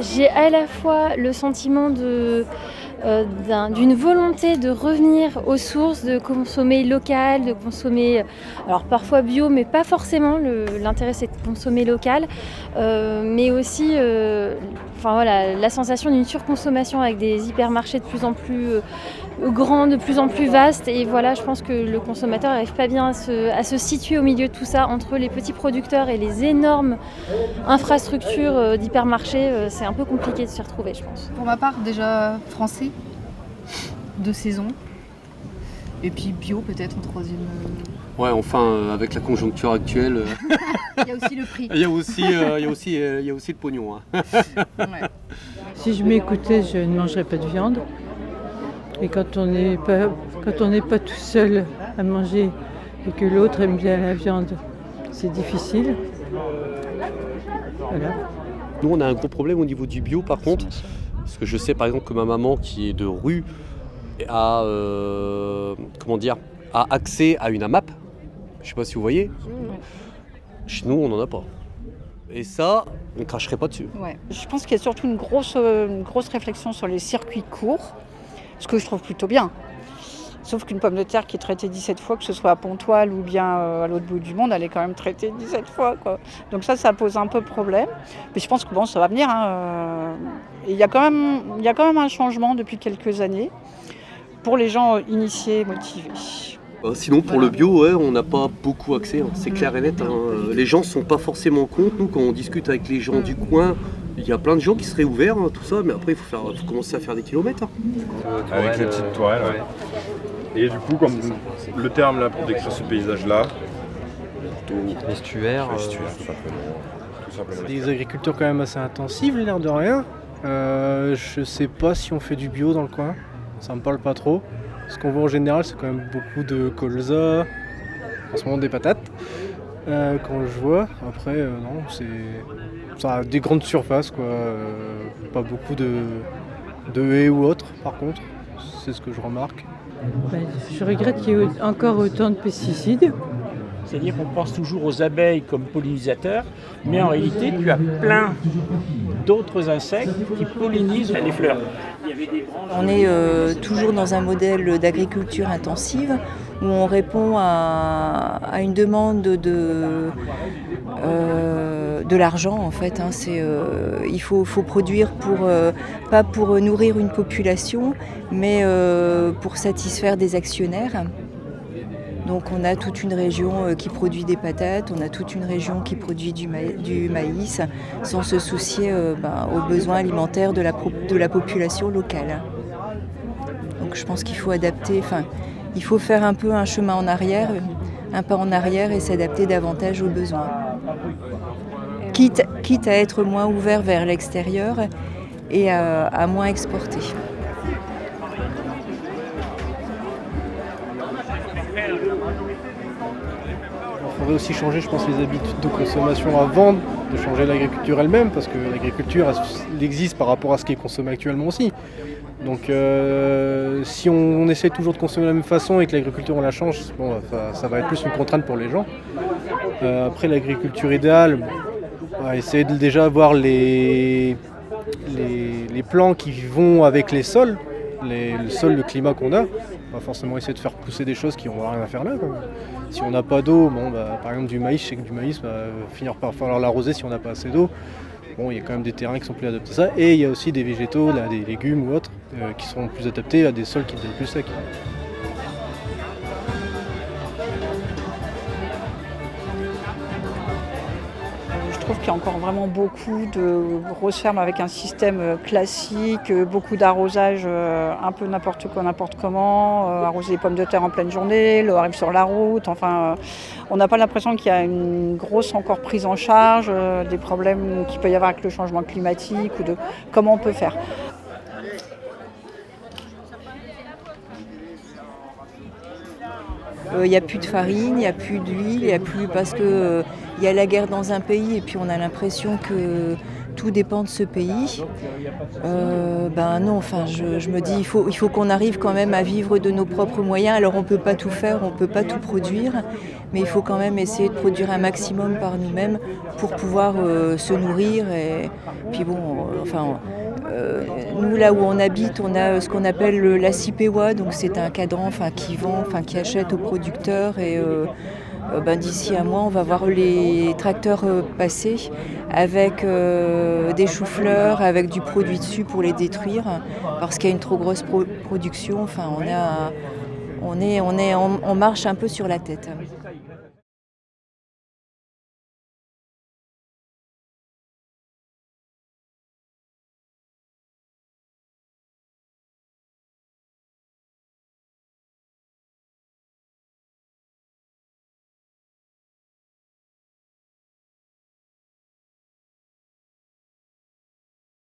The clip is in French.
J'ai à la fois le sentiment d'une volonté de revenir aux sources, de consommer local, de consommer, alors parfois bio, mais pas forcément. L'intérêt c'est de consommer local, mais aussi la sensation d'une surconsommation avec des hypermarchés de plus en plus grands, de plus en plus vastes. Et voilà, je pense que le consommateur n'arrive pas bien à se situer au milieu de tout ça, entre les petits producteurs et les énormes infrastructures d'hypermarchés. C'est un peu compliqué de s'y retrouver, je pense. Pour ma part, déjà français, de saison, et puis bio peut-être en troisième. Ouais, enfin, avec la conjoncture actuelle, Il y a aussi le prix. il y a aussi le pognon. Hein. Ouais. Si je m'écoutais, je ne mangerais pas de viande. Et quand on n'est pas tout seul à manger et que l'autre aime bien la viande, c'est difficile. Voilà. Nous, on a un gros problème au niveau du bio, par contre, parce que je sais, par exemple, que ma maman, qui est de rue, a accès à une AMAP. Je sais pas si vous voyez. Chez nous, on n'en a pas. Et ça, on ne cracherait pas dessus. Ouais. Je pense qu'il y a surtout une grosse réflexion sur les circuits courts, ce que je trouve plutôt bien. Sauf qu'une pomme de terre qui est traitée 17 fois, que ce soit à Pontoise ou bien à l'autre bout du monde, elle est quand même traitée 17 fois, quoi. Donc ça pose un peu problème. Mais je pense que ça va venir. Et il y a quand même un changement depuis quelques années pour les gens initiés, motivés. Sinon, pour le bio, ouais, on n'a pas beaucoup accès, hein. C'est clair et net. Hein. Les gens ne sont pas forcément contre. Nous, quand on discute avec les gens du coin, il y a plein de gens qui seraient ouverts, hein, tout ça, mais après, il faut commencer à faire des kilomètres. Hein. Avec les petites tourelles, ouais. Et du coup, comme le terme là pour décrire ce paysage-là, l'estuaire, tout simplement. Des agricultures quand même assez intensives, l'air de rien. Je sais pas si on fait du bio dans le coin, ça me parle pas trop. Ce qu'on voit en général, c'est quand même beaucoup de colza, en ce moment des patates. Quand je vois, après, non, ça a des grandes surfaces, quoi. Pas beaucoup de haies ou autre, par contre, c'est ce que je remarque. Je regrette qu'il y ait encore autant de pesticides. C'est-à-dire qu'on pense toujours aux abeilles comme pollinisateurs, mais en réalité, tu as plein d'autres insectes qui pollinisent les fleurs. On est toujours dans un modèle d'agriculture intensive où on répond à une demande de l'argent en fait. Hein. Il faut produire pas pour nourrir une population, mais pour satisfaire des actionnaires. Donc on a toute une région qui produit des patates, on a toute une région qui produit du maïs, sans se soucier aux besoins alimentaires de la population locale. Donc je pense qu'il faut adapter, il faut faire un peu un chemin en arrière, un pas en arrière et s'adapter davantage aux besoins. Quitte à être moins ouvert vers l'extérieur et à moins exporter. Il faudrait aussi changer, je pense, les habitudes de consommation avant de changer l'agriculture elle-même, parce que l'agriculture elle existe par rapport à ce qui est consommé actuellement aussi. Donc si on essaie toujours de consommer de la même façon et que l'agriculture on la change, ça va être plus une contrainte pour les gens. Après l'agriculture idéale, on va essayer de déjà avoir les plants qui vont avec les sols, le sol, le climat qu'on a. On va forcément essayer de faire pousser des choses qui n'ont rien à faire là, quoi. Si on n'a pas d'eau, par exemple du maïs, je sais que du maïs va finir par falloir l'arroser si on n'a pas assez d'eau. Il y a quand même des terrains qui sont plus adaptés à ça. Et il y a aussi des végétaux, des légumes ou autres, qui seront plus adaptés à des sols qui deviennent plus secs. Je trouve qu'il y a encore vraiment beaucoup de grosses fermes avec un système classique, beaucoup d'arrosage un peu n'importe quoi, n'importe comment, arroser les pommes de terre en pleine journée, l'eau arrive sur la route, on n'a pas l'impression qu'il y a une grosse encore prise en charge des problèmes qu'il peut y avoir avec le changement climatique ou de comment on peut faire. Il n'y a plus de farine, il n'y a plus d'huile, il n'y a plus parce que il y a la guerre dans un pays et puis on a l'impression tout dépend de ce pays. Non, enfin, je me dis, il faut qu'on arrive quand même à vivre de nos propres moyens. Alors on ne peut pas tout faire, on ne peut pas tout produire, mais il faut quand même essayer de produire un maximum par nous-mêmes pour pouvoir se nourrir. Et puis bon, nous là où on habite, on a ce qu'on appelle la CIPEWA, donc c'est un cadran qui achète aux producteurs et d'ici un mois, on va voir les tracteurs passer avec des choux-fleurs, avec du produit dessus pour les détruire, parce qu'il y a une trop grosse production. Enfin, on marche un peu sur la tête.